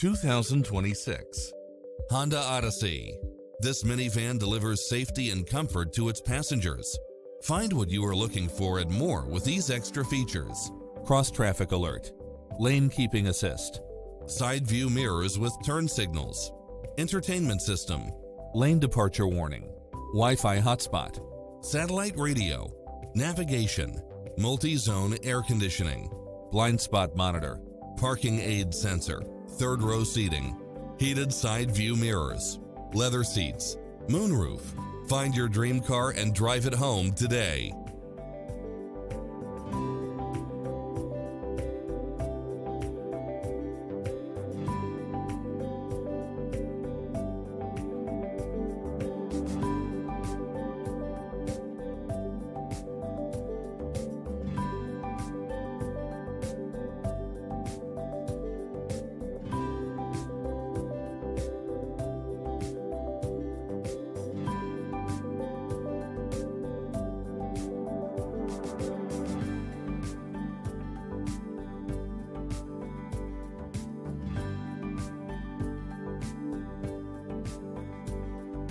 2026 Honda Odyssey. This minivan delivers safety and comfort to its passengers. Find what you are looking for and more with these extra features: cross-traffic alert, lane keeping assist, side view mirrors with turn signals, entertainment system, lane departure warning, Wi-Fi hotspot, satellite radio, navigation, multi-zone air conditioning, blind spot monitor, parking aid sensor, third row seating, heated side view mirrors, leather seats, moonroof. Find your dream car and drive it home today.